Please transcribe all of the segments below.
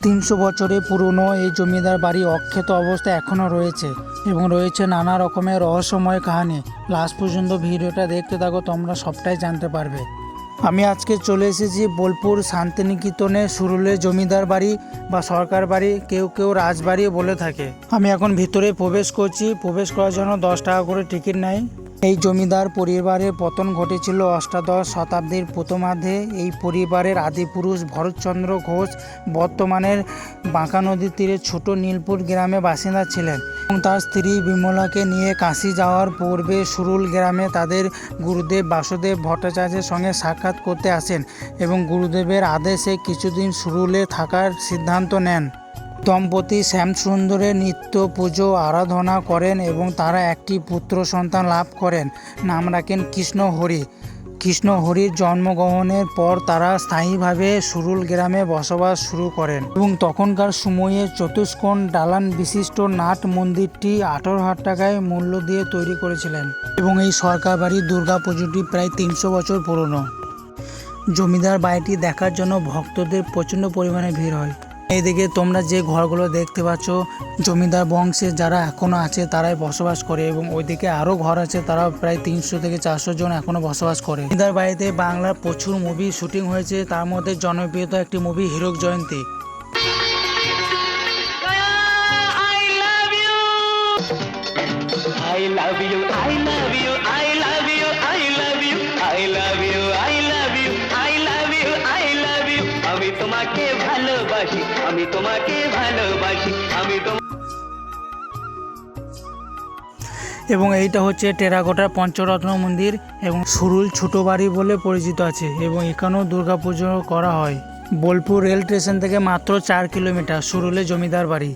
300 বছরের পুরনো এই জমিদার বাড়ি অক্ষত অবস্থায় এখনও রয়েছে এবং রয়েছে নানা রকমের রহস্যময় কাহিনী। লাস্ট পর্যন্ত ভিডিওটা দেখতে থাকো, তোমরা সবটাই জানতে পারবে। আমি আজকে চলে এসেছি বোলপুর শান্তিনিকেতনে সুরুলের জমিদার বাড়ি বা সরকার বাড়ি, কেউ কেউ রাজবাড়িও বলে থাকে। আমি এখন ভিতরে প্রবেশ করছি। প্রবেশ করার জন্য 10 টাকা করে টিকিট নেয়। এই জমিদার পরিবারের পতন ঘটেছিল অষ্টাদশ শতাব্দীর প্রথমার্ধে। এই পরিবারের আদিপুরুষ ভরতচন্দ্র ঘোষ বর্তমানের বাঁকা নদীর তীরে ছোট নীলপুর গ্রামে বাসিন্দা ছিলেন এবং তার স্ত্রী বিমলাকে নিয়ে কাশী যাওয়ার পূর্বে সুরুল গ্রামে তাদের গুরুদেব বাসুদেব ভট্টাচার্যের সঙ্গে সাক্ষাৎ করতে আসেন এবং গুরুদেবের আদেশে কিছুদিন সুরুলে থাকার সিদ্ধান্ত নেন। দম্পতি শ্যামসুন্দরের নিত্য পুজো আরাধনা করেন এবং তারা একটি পুত্র সন্তান লাভ করেন। নাম রাখেন কৃষ্ণহরি। কৃষ্ণহরির জন্মগ্রহণের পর তারা স্থায়ীভাবে সুরুল গ্রামে বসবাস শুরু করেন এবং তখনকার সময়ে চতুষ্কোণ দালান বিশিষ্ট নাট মন্দিরটি 18,000 টাকায় মূল্য দিয়ে তৈরি করেছিলেন এবং এই সরকার বাড়ির দুর্গা পুজোটি প্রায় 300 বছর পুরনো। জমিদার বাড়িটি দেখার জন্য ভক্তদের প্রচণ্ড পরিমাণে ভিড় হয়। এইদিকে তোমরা যে ঘরগুলো দেখতে পাচ্ছ, জমিদার বংশে যারা এখনো আছে তারাই বসবাস করে এবং ওইদিকে আরও ঘর আছে, তারা প্রায় 300 থেকে 400 জন এখনো বসবাস করে। জমিদার বাড়িতে বাংলার প্রচুর মুভি শুটিং হয়েছে, তার মধ্যে জনপ্রিয়ত একটি মুভি হীরক জয়ন্তী। এবং এইটা হচ্ছে টেরাকোটার পঞ্চরত্ন মন্দির এবং সুরুল ছোট বাড়ি বলে পরিচিত আছে এবং এখানেও দুর্গাপুজো করা হয়। বোলপুর রেল স্টেশন থেকে মাত্র 4 কিলোমিটার সুরুলে জমিদার বাড়ি।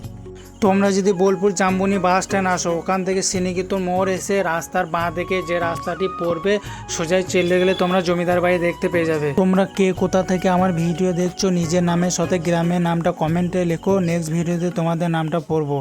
তোমরা যদি বোলপুর জাম্বনি বাস স্ট্যান্ড আসো, ওখান থেকে শ্রীনিকেতন মোড় এসে রাস্তার বাঁ দিকে যে রাস্তাটি পড়বে সোজাই চলে গেলে তোমরা জমিদার বাড়ি দেখতে পেয়ে যাবে। তোমরা কে কোথা থেকে আমার ভিডিও দেখছো নিজের নামের সাথে গ্রামের নামটা কমেন্টে লেখো, নেক্সট ভিডিওতে তোমাদের নামটা পড়বো।